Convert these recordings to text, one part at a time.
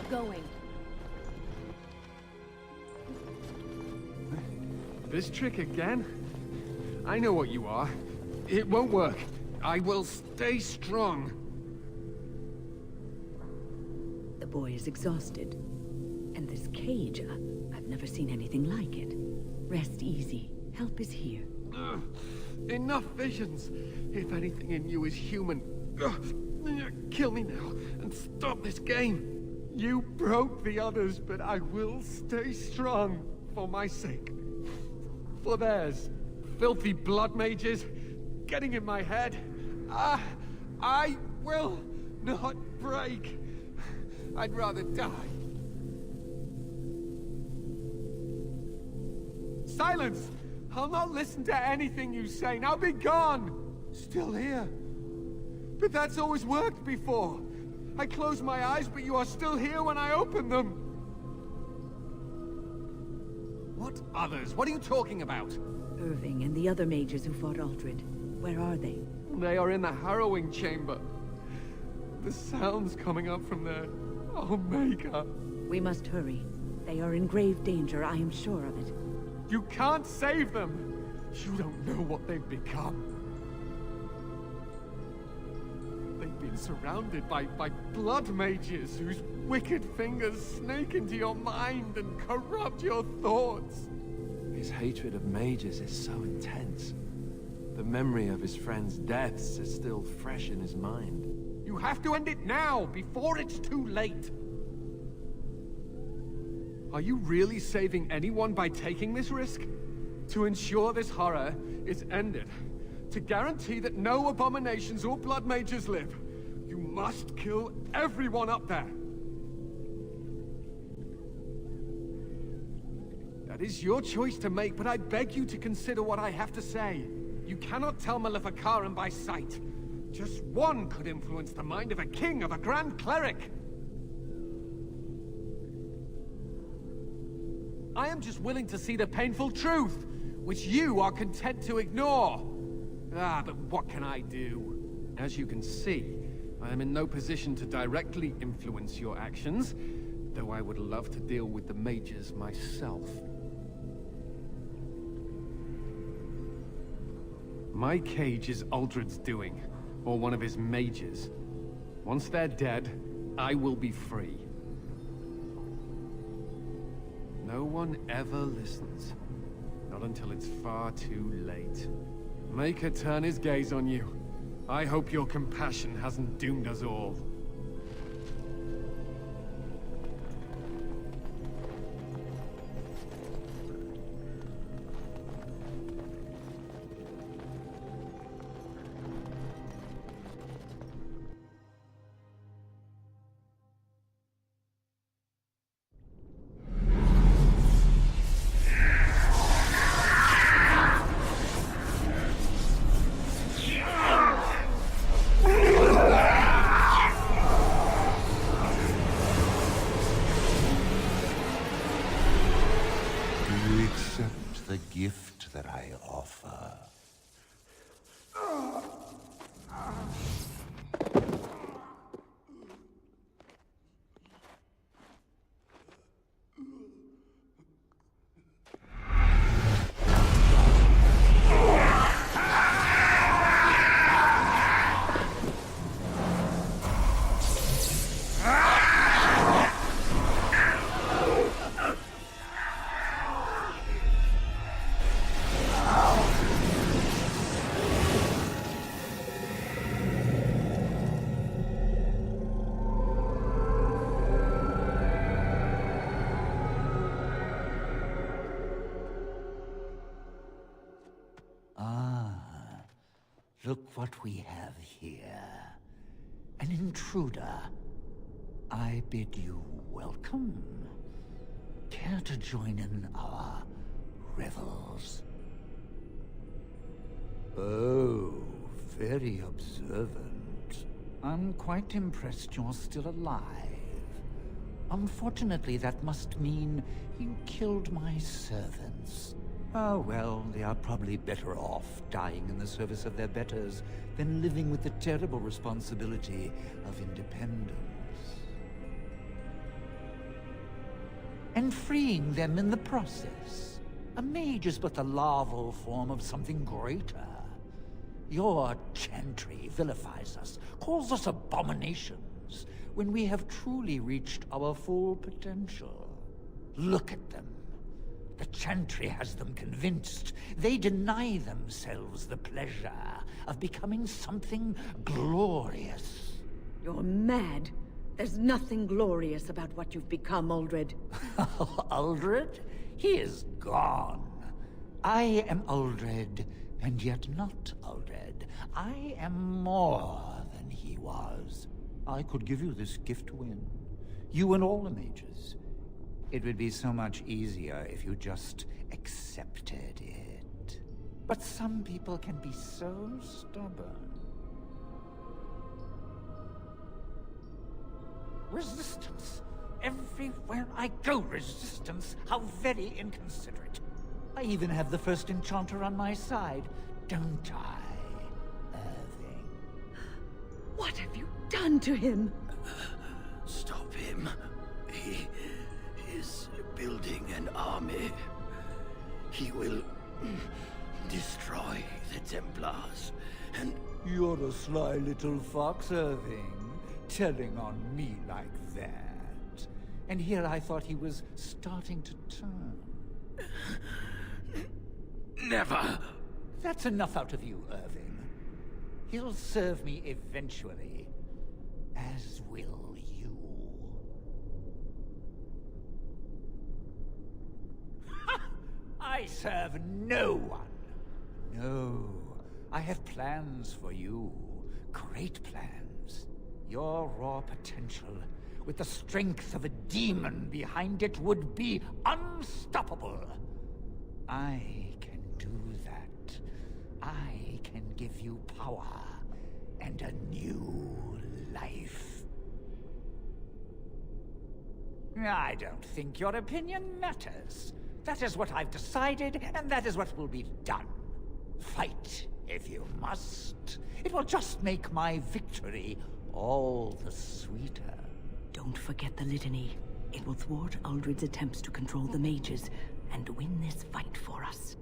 Going. This trick again? I know what you are. It won't work. I will stay strong. The boy is exhausted. And this cage, I've never seen anything like it. Rest easy. Help is here. Enough visions. If anything in you is human, kill me now and stop this game. You broke the others, but I will stay strong for my sake. For theirs. Filthy blood mages getting in my head. I will not break. I'd rather die. Silence! I'll not listen to anything you say. Now be gone! Still here. But that's always worked before. I close my eyes, but you are still here when I open them. What others? What are you talking about? Irving and the other mages who fought Aldred. Where are they? They are in the harrowing chamber. The sounds coming up from there. Omega. We must hurry. They are in grave danger, I am sure of it. You can't save them! You don't know what they've become. They've been surrounded by blood mages whose wicked fingers snake into your mind and corrupt your thoughts. His hatred of mages is so intense. The memory of his friends' deaths is still fresh in his mind. You have to end it now, before it's too late! Are you really saving anyone by taking this risk? To ensure this horror is ended. To guarantee that no abominations or blood mages live, you must kill everyone up there. That is your choice to make, but I beg you to consider what I have to say. You cannot tell Maleficarum by sight. Just one could influence the mind of a king, of a grand cleric. I am just willing to see the painful truth, which you are content to ignore. Ah, but what can I do? As you can see, I am in no position to directly influence your actions, though I would love to deal with the mages myself. My cage is Uldred's doing, or one of his mages. Once they're dead, I will be free. No one ever listens. Not until it's far too late. Maker turn his gaze on you. I hope your compassion hasn't doomed us all. The gift that I offer. Look what we have here. An intruder. I bid you welcome. Care to join in our revels? Oh, very observant. I'm quite impressed you're still alive. Unfortunately, that must mean you killed my servants. Oh, well, they are probably better off dying in the service of their betters than living with the terrible responsibility of independence. And freeing them in the process. A mage is but the larval form of something greater. Your chantry vilifies us, calls us abominations, when we have truly reached our full potential. Look at them. The chantry has them convinced. They deny themselves the pleasure of becoming something glorious. You're mad. There's nothing glorious about what you've become, Uldred. Uldred? He is gone. I am Uldred, and yet not Uldred. I am more than he was. I could give you this gift to win. You and all the mages. It would be so much easier if you just accepted it. But some people can be so stubborn. Resistance. Everywhere I go, resistance. How very inconsiderate. I even have the first enchanter on my side, don't I, Irving? What have you done to him? Stop him. He is building an army. He will destroy the Templars, and... You're a sly little fox, Irving, telling on me like that. And here I thought he was starting to turn. Never! That's enough out of you, Irving. He'll serve me eventually, as will you. I serve no one. No, I have plans for you. Great plans. Your raw potential, with the strength of a demon behind it, would be unstoppable. I can do that. I can give you power and a new life. I don't think your opinion matters. That is what I've decided, and that is what will be done. Fight, if you must. It will just make my victory all the sweeter. Don't forget the litany. It will thwart Uldred's attempts to control the mages and win this fight for us.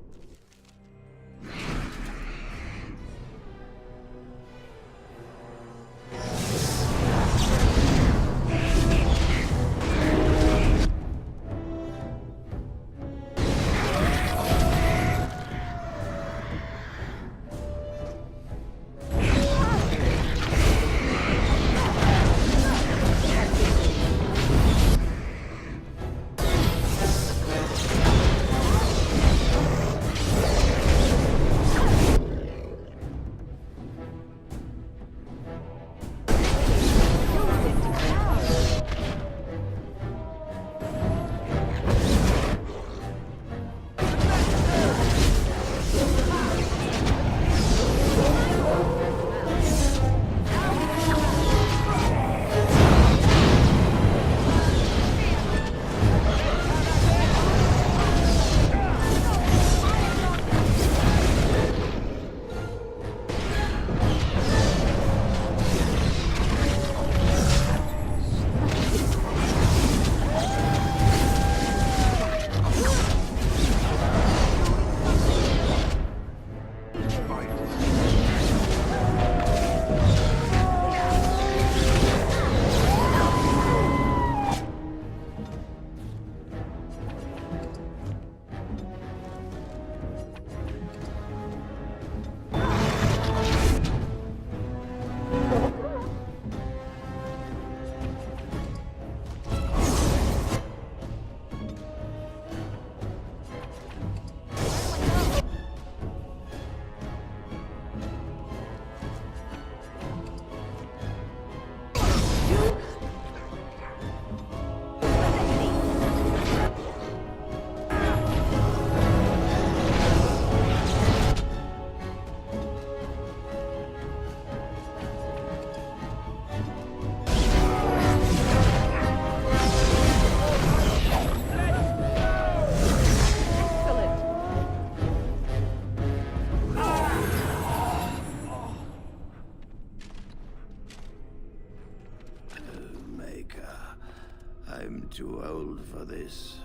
I'm too old for this.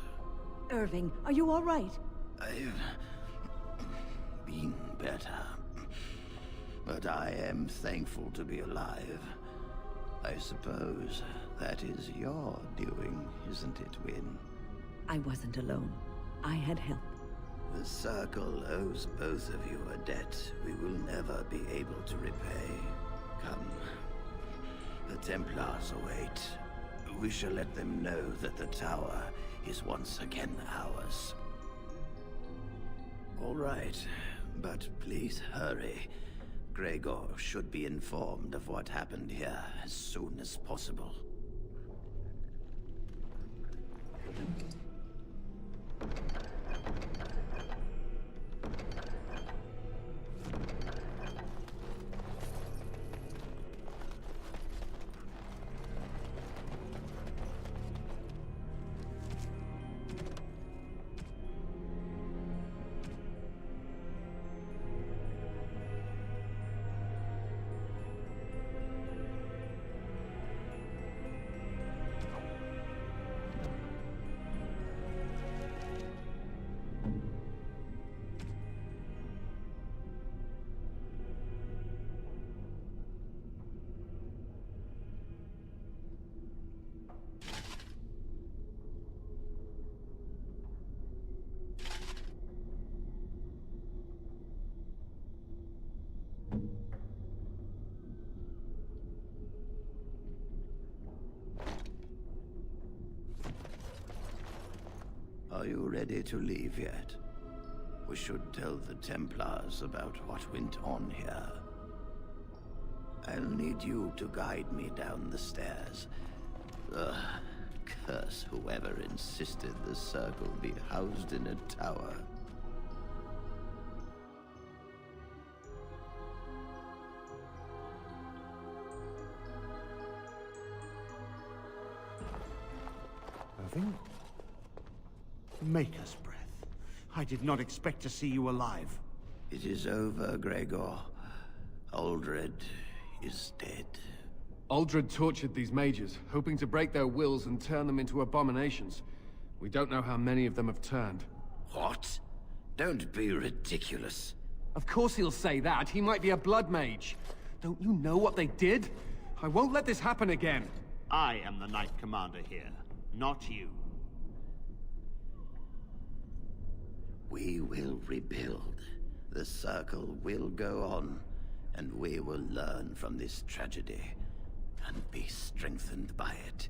Irving, are you all right? I've been better. But I am thankful to be alive. I suppose that is your doing, isn't it, Wynne? I wasn't alone. I had help. The Circle owes both of you a debt we will never be able to repay. Come. The Templars await. We shall let them know that the tower is once again ours. All right, but please hurry. Gregor should be informed of what happened here as soon as possible. Are you ready to leave yet? We should tell the Templars about what went on here. I'll need you to guide me down the stairs. Curse whoever insisted the Circle be housed in a tower. Irving? Maker's breath. I did not expect to see you alive. It is over, Gregor. Aldred is dead. Aldred tortured these mages, hoping to break their wills and turn them into abominations. We don't know how many of them have turned. What? Don't be ridiculous. Of course he'll say that. He might be a blood mage. Don't you know what they did? I won't let this happen again. I am the Knight Commander here, not you. We will rebuild. The Circle will go on, and we will learn from this tragedy, and be strengthened by it.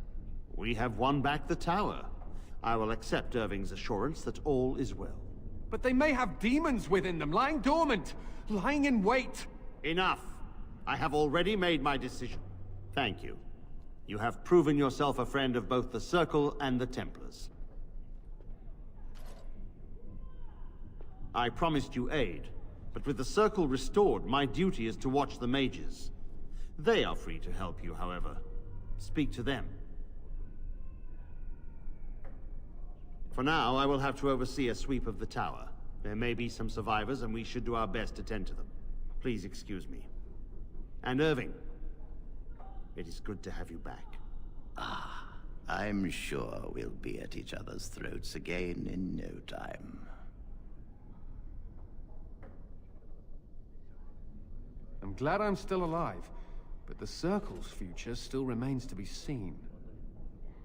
We have won back the tower. I will accept Irving's assurance that all is well. But they may have demons within them, lying dormant, lying in wait. Enough! I have already made my decision. Thank you. You have proven yourself a friend of both the Circle and the Templars. I promised you aid, but with the Circle restored, my duty is to watch the mages. They are free to help you, however. Speak to them. For now, I will have to oversee a sweep of the tower. There may be some survivors, and we should do our best to tend to them. Please excuse me. And Irving, it is good to have you back. I'm sure we'll be at each other's throats again in no time. I'm glad I'm still alive, but the Circle's future still remains to be seen.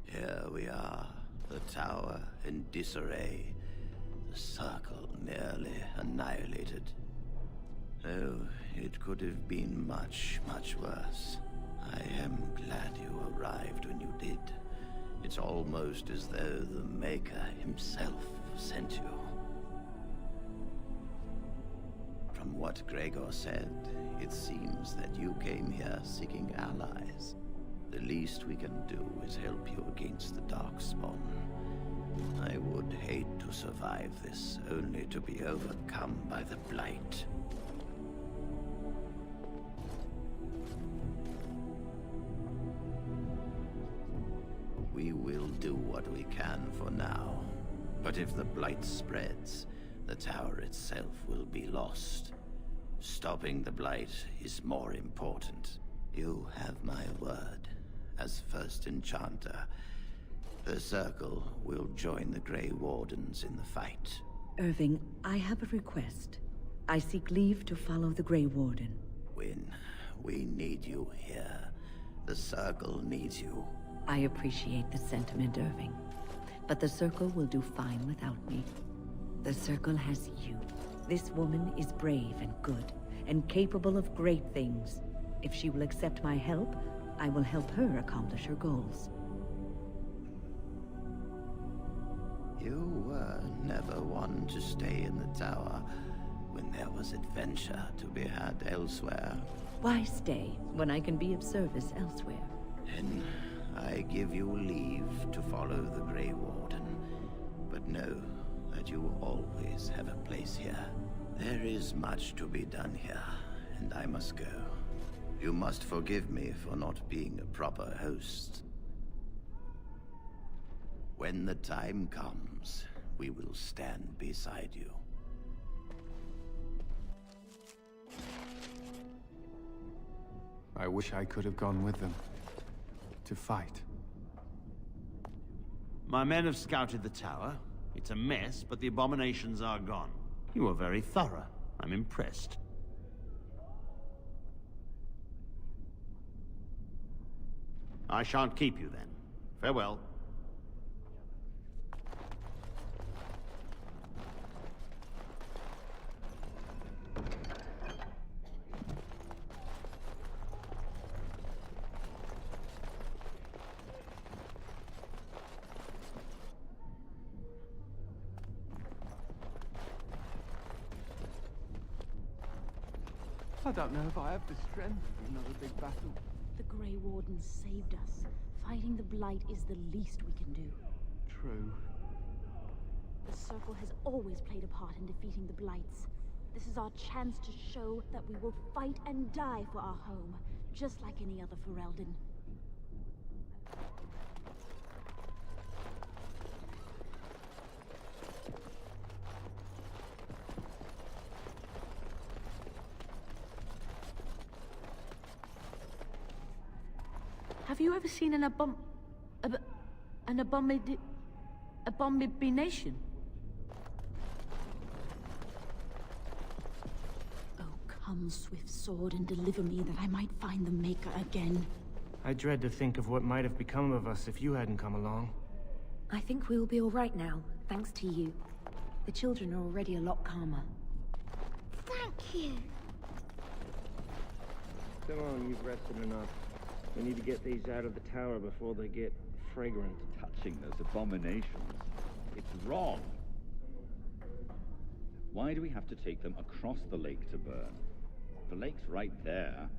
Here we are, the tower in disarray, the Circle nearly annihilated. Oh, it could have been much, much worse. I am glad you arrived when you did. It's almost as though the Maker himself sent you. From what Gregor said, it seems that you came here seeking allies. The least we can do is help you against the Darkspawn. I would hate to survive this, only to be overcome by the Blight. We will do what we can for now. But if the Blight spreads, the tower itself will be lost. Stopping the Blight is more important. You have my word. As first enchanter, the Circle will join the Grey Wardens in the fight. Irving, I have a request. I seek leave to follow the Grey Warden. Wynne, we need you here. The Circle needs you. I appreciate the sentiment, Irving. But the Circle will do fine without me. The Circle has you. This woman is brave and good, and capable of great things. If she will accept my help, I will help her accomplish her goals. You were never one to stay in the tower when there was adventure to be had elsewhere. Why stay when I can be of service elsewhere? Then I give you leave to follow the Grey Warden, but know that you always have a place here. There is much to be done here, and I must go. You must forgive me for not being a proper host. When the time comes, we will stand beside you. I wish I could have gone with them. To fight. My men have scouted the tower. It's a mess, but the abominations are gone. You were very thorough. I'm impressed. I shan't keep you then. Farewell. I don't know if I have the strength for another big battle. The Grey Wardens saved us. Fighting the Blight is the least we can do. True. The Circle has always played a part in defeating the Blights. This is our chance to show that we will fight and die for our home, just like any other Ferelden. Have you ever seen an abomination? Oh, come, swift sword, and deliver me that I might find the Maker again. I dread to think of what might have become of us if you hadn't come along. I think we'll be all right now, thanks to you. The children are already a lot calmer. Thank you. Come on, you've rested enough. We need to get these out of the tower before they get fragrant. Touching those abominations. It's wrong. Why do we have to take them across the lake to burn? The lake's right there.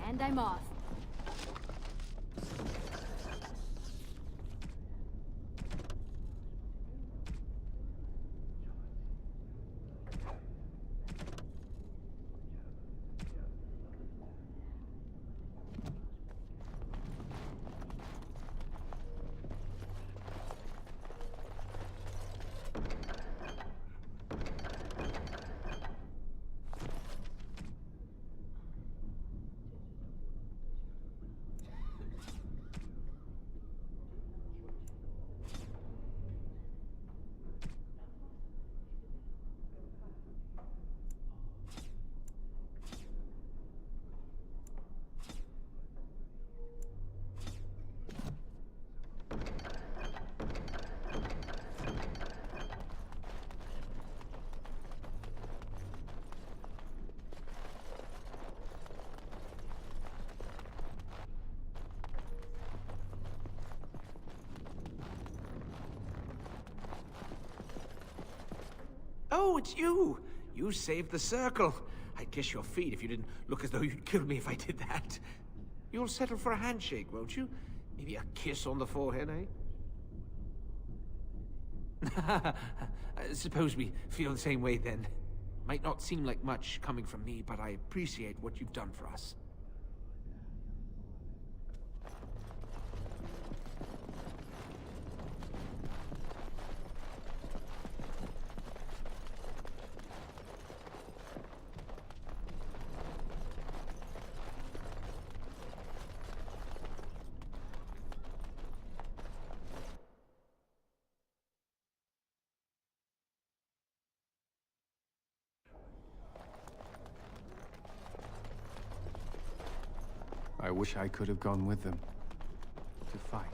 And I'm off. Oh, it's you! You saved the circle. I'd kiss your feet if you didn't look as though you'd kill me if I did that. You'll settle for a handshake, won't you? Maybe a kiss on the forehead, eh? Suppose we feel the same way then. Might not seem like much coming from me, but I appreciate what you've done for us. I wish I could have gone with them. To fight.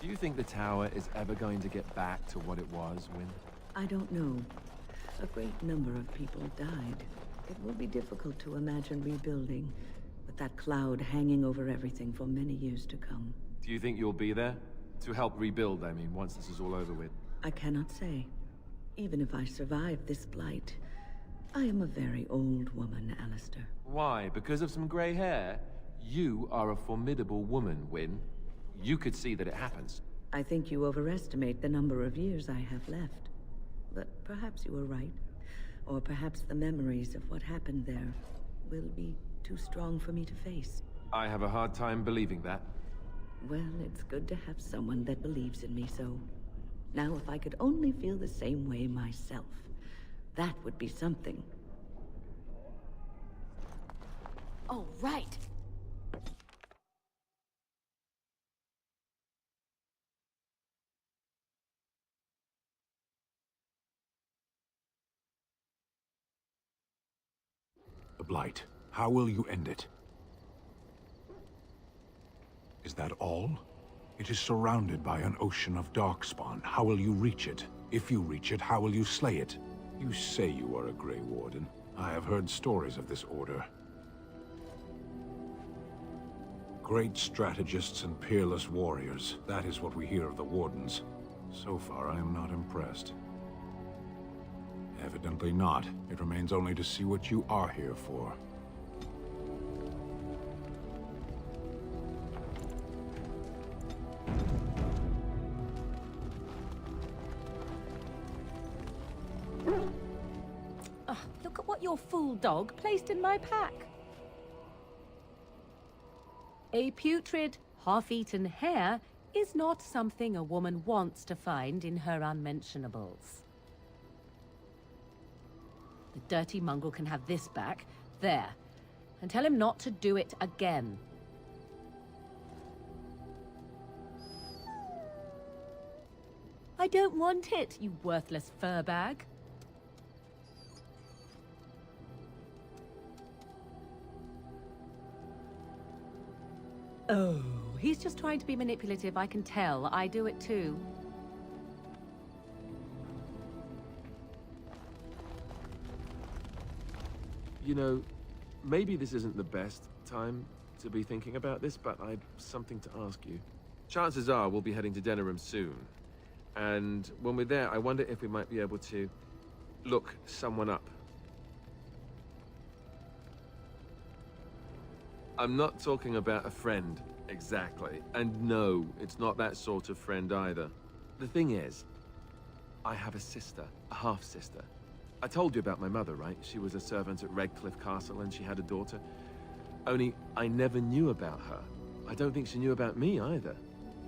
Do you think the tower is ever going to get back to what it was, Wynne? I don't know. A great number of people died. It will be difficult to imagine rebuilding, with that cloud hanging over everything for many years to come. Do you think you'll be there? To help rebuild, I mean, once this is all over with. I cannot say. Even if I survive this blight, I am a very old woman, Alistair. Why? Because of some grey hair? You are a formidable woman, Wynne. You could see that it happens. I think you overestimate the number of years I have left. But perhaps you are right. Or perhaps the memories of what happened there will be too strong for me to face. I have a hard time believing that. Well, it's good to have someone that believes in me so. Now, if I could only feel the same way myself, that would be something. All right. The Blight. How will you end it? Is that all? It is surrounded by an ocean of darkspawn. How will you reach it? If you reach it, how will you slay it? You say you are a Grey Warden. I have heard stories of this order. Great strategists and peerless warriors. That is what we hear of the Wardens. So far, I am not impressed. Evidently not. It remains only to see what you are here for. Oh, look at what your fool dog placed in my pack. A putrid, half-eaten hare is not something a woman wants to find in her unmentionables. The dirty mongrel can have this back, there, and tell him not to do it again. I don't want it, you worthless fur bag. Oh, he's just trying to be manipulative, I can tell. I do it too. You know, maybe this isn't the best time to be thinking about this, but I've something to ask you. Chances are we'll be heading to Denerim soon. And when we're there, I wonder if we might be able to look someone up. I'm not talking about a friend, exactly. And no, it's not that sort of friend either. The thing is, I have a sister, a half-sister. I told you about my mother, right? She was a servant at Redcliffe Castle and she had a daughter. Only, I never knew about her. I don't think she knew about me either.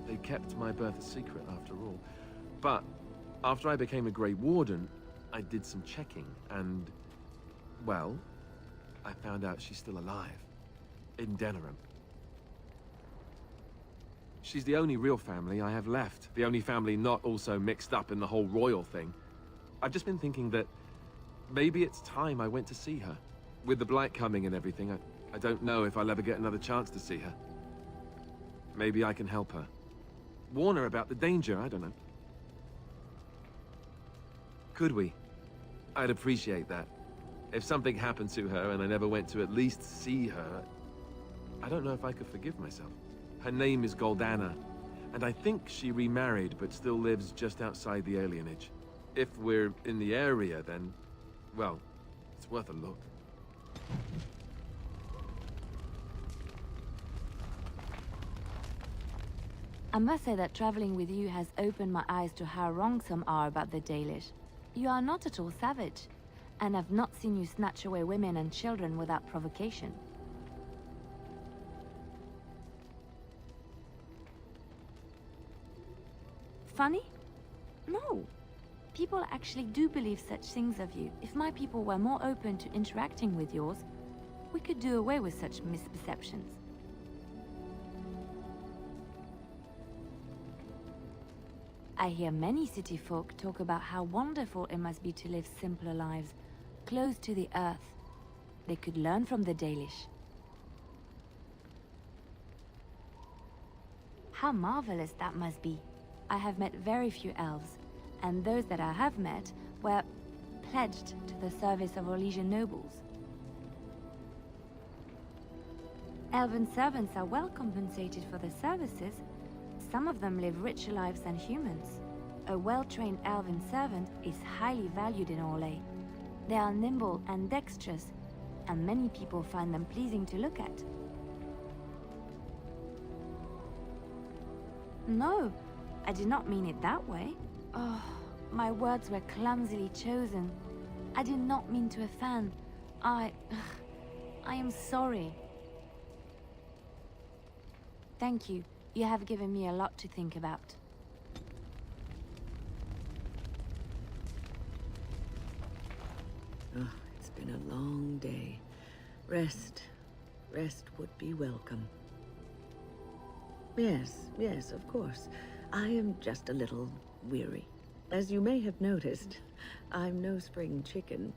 They kept my birth a secret after all. But, after I became a Grey Warden, I did some checking and, well, I found out she's still alive. In Denerim. She's the only real family I have left. The only family not also mixed up in the whole royal thing. I've just been thinking that maybe it's time I went to see her. With the Blight coming and everything, I don't know if I'll ever get another chance to see her. Maybe I can help her. Warn her about the danger, I don't know. Could we? I'd appreciate that. If something happened to her and I never went to at least see her, I don't know if I could forgive myself. Her name is Goldana, and I think she remarried but still lives just outside the alienage. If we're in the area, then, well, it's worth a look. I must say that traveling with you has opened my eyes to how wrong some are about the Dalish. You are not at all savage, and I've not seen you snatch away women and children without provocation. Funny? No. People actually do believe such things of you. If my people were more open to interacting with yours, we could do away with such misperceptions. I hear many city folk talk about how wonderful it must be to live simpler lives, close to the earth. They could learn from the Dalish. How marvelous that must be. I have met very few elves, and those that I have met were pledged to the service of Orlesian nobles. Elven servants are well compensated for their services. Some of them live richer lives than humans. A well-trained elven servant is highly valued in Orlais. They are nimble and dexterous, and many people find them pleasing to look at. No, I did not mean it that way. Oh, my words were clumsily chosen. I did not mean to offend. I am sorry. Thank you. You have given me a lot to think about. Oh, it's been a long day. Rest would be welcome. Yes, of course. I am just a little weary. As you may have noticed, I'm no spring chicken.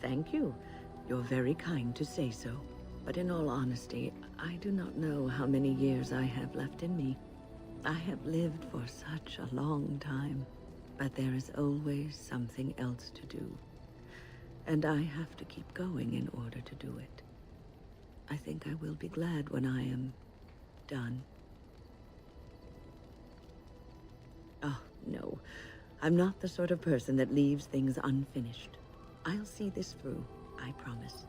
Thank you. You're very kind to say so. But in all honesty, I do not know how many years I have left in me. I have lived for such a long time, but there is always something else to do. And I have to keep going in order to do it. I think I will be glad when I am done. Oh, no. I'm not the sort of person that leaves things unfinished. I'll see this through, I promise.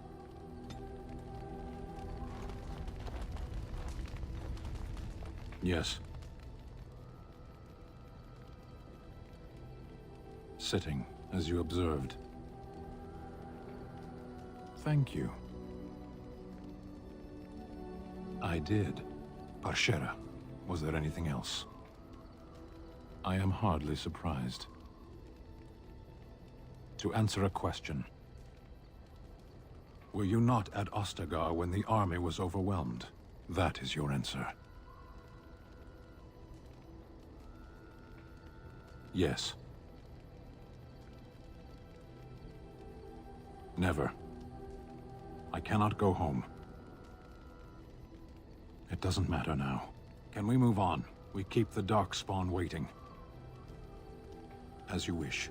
Yes. Sitting, as you observed. Thank you. I did. Parshera. Was there anything else? I am hardly surprised. To answer a question. Were you not at Ostagar when the army was overwhelmed? That is your answer. Yes. Never. I cannot go home. It doesn't matter now. Can we move on? We keep the Darkspawn waiting. As you wish.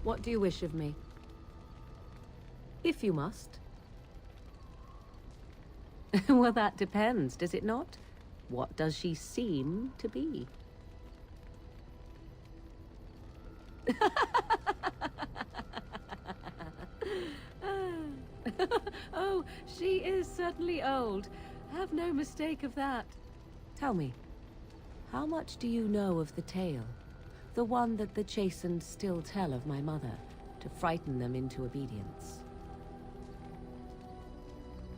What do you wish of me? If you must. Well, that depends, does it not? What does she seem to be? Oh, she is certainly old. Have no mistake of that. Tell me, how much do you know of the tale? The one that the chastened still tell of my mother, to frighten them into obedience.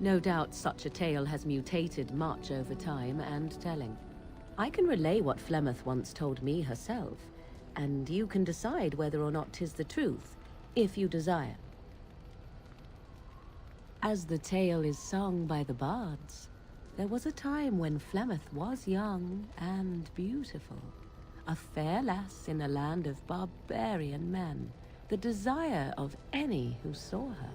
No doubt such a tale has mutated much over time and telling. I can relay what Flemeth once told me herself, and you can decide whether or not 'tis the truth, if you desire. As the tale is sung by the bards, there was a time when Flemeth was young and beautiful. A fair lass in a land of barbarian men, the desire of any who saw her.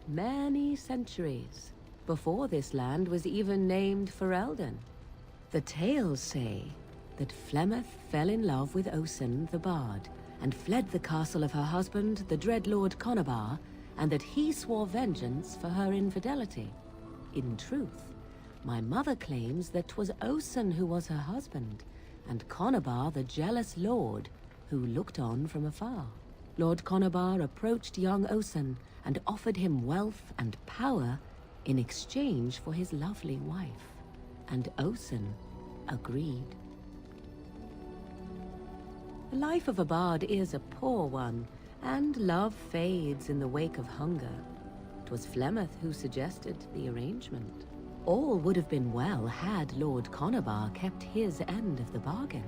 Many centuries before this land was even named Ferelden. The tales say that Flemeth fell in love with Osen the Bard and fled the castle of her husband, the dread Lord Conabar, and that he swore vengeance for her infidelity. In truth, my mother claims that 'twas Osen who was her husband, and Conabar the jealous lord who looked on from afar. Lord Conabar approached young Osen and offered him wealth and power in exchange for his lovely wife, and Osen agreed. The life of a bard is a poor one, and love fades in the wake of hunger. 'Twas Flemeth who suggested the arrangement. All would have been well had Lord Conabar kept his end of the bargain.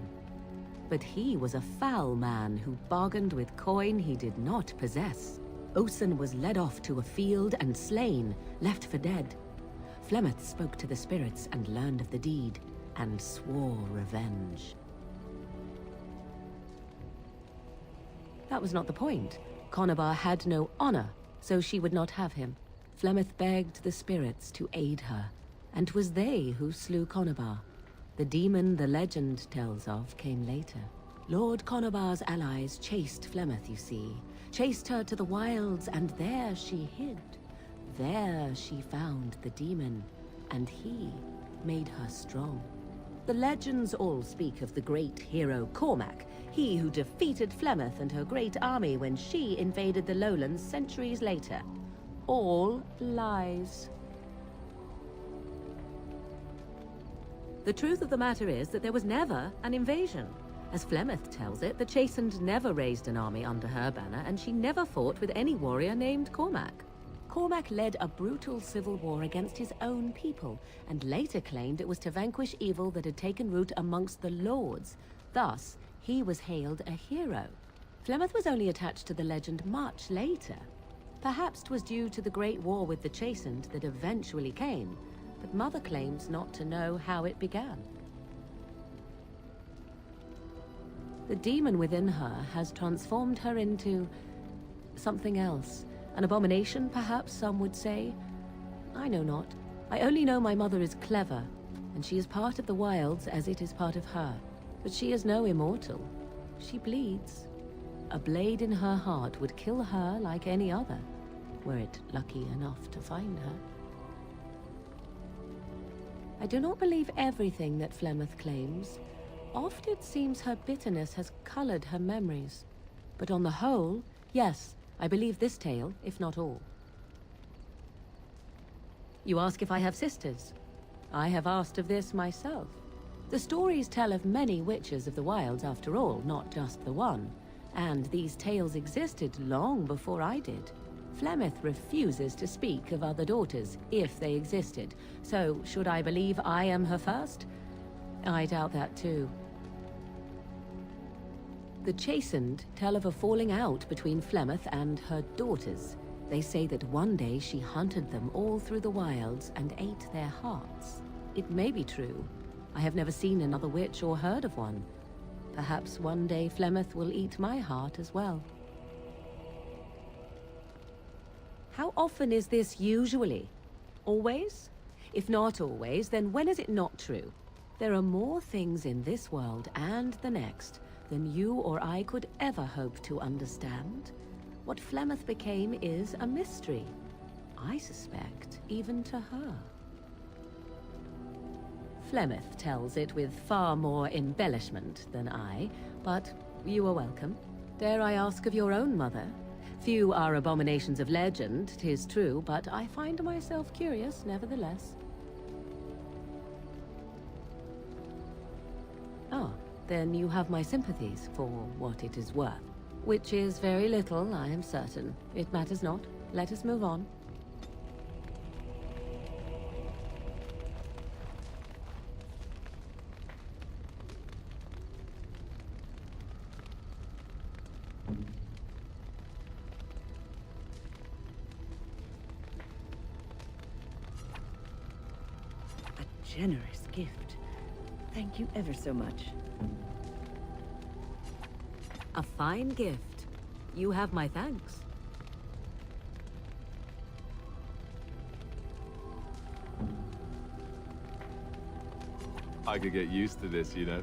But he was a foul man who bargained with coin he did not possess. Osen was led off to a field and slain, left for dead. Flemeth spoke to the spirits and learned of the deed, and swore revenge. That was not the point. Conabar had no honor, so she would not have him. Flemeth begged the spirits to aid her, and 'twas they who slew Conabar. The demon the legend tells of came later. Lord Conabar's allies chased Flemeth, you see. Chased her to the wilds, and there she hid. There she found the demon, and he made her strong. The legends all speak of the great hero Cormac, he who defeated Flemeth and her great army when she invaded the lowlands centuries later. All lies. The truth of the matter is that there was never an invasion. As Flemeth tells it, the Chastened never raised an army under her banner, and she never fought with any warrior named Cormac. Cormac led a brutal civil war against his own people, and later claimed it was to vanquish evil that had taken root amongst the lords. Thus, he was hailed a hero. Flemeth was only attached to the legend much later. Perhaps 'twas due to the Great War with the Chastened that eventually came, but Mother claims not to know how it began. The demon within her has transformed her into something else. An abomination, perhaps some would say. I know not. I only know my mother is clever, and she is part of the wilds as it is part of her. But she is no immortal. She bleeds. A blade in her heart would kill her like any other, were it lucky enough to find her. I do not believe everything that Flemeth claims. Oft it seems her bitterness has colored her memories. But on the whole, yes, I believe this tale, if not all. You ask if I have sisters. I have asked of this myself. The stories tell of many witches of the wilds after all, not just the one. And these tales existed long before I did. Flemeth refuses to speak of other daughters, if they existed. So, should I believe I am her first? I doubt that too. The Chastened tell of a falling out between Flemeth and her daughters. They say that one day she hunted them all through the wilds and ate their hearts. It may be true. I have never seen another witch or heard of one. Perhaps one day Flemeth will eat my heart as well. How often is this usually? Always? If not always, then when is it not true? There are more things in this world and the next than you or I could ever hope to understand. What Flemeth became is a mystery. I suspect, even to her. Flemeth tells it with far more embellishment than I, but you are welcome. Dare I ask of your own mother? Few are abominations of legend, 'tis true, but I find myself curious nevertheless. Ah, then you have my sympathies for what it is worth. Which is very little, I am certain. It matters not. Let us move on. A generous gift. Thank you ever so much. A fine gift. You have my thanks. I could get used to this, you know.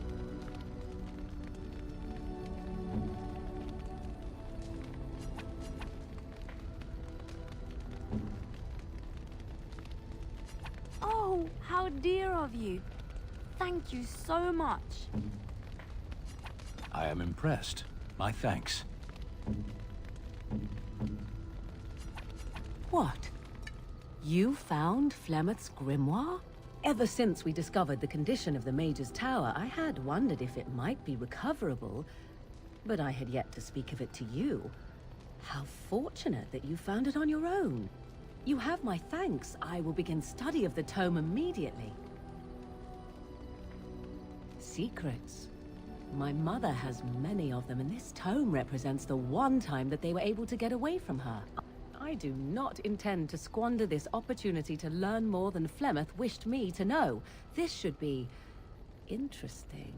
Oh, how dear of you. Thank you so much. I am impressed. My thanks. What? You found Flemeth's grimoire? Ever since we discovered the condition of the Mage's Tower, I had wondered if it might be recoverable, but I had yet to speak of it to you. How fortunate that you found it on your own. You have my thanks. I will begin study of the tome immediately. Secrets. My mother has many of them, and this tome represents the one time that they were able to get away from her. I do not intend to squander this opportunity to learn more than Flemeth wished me to know. This should be interesting.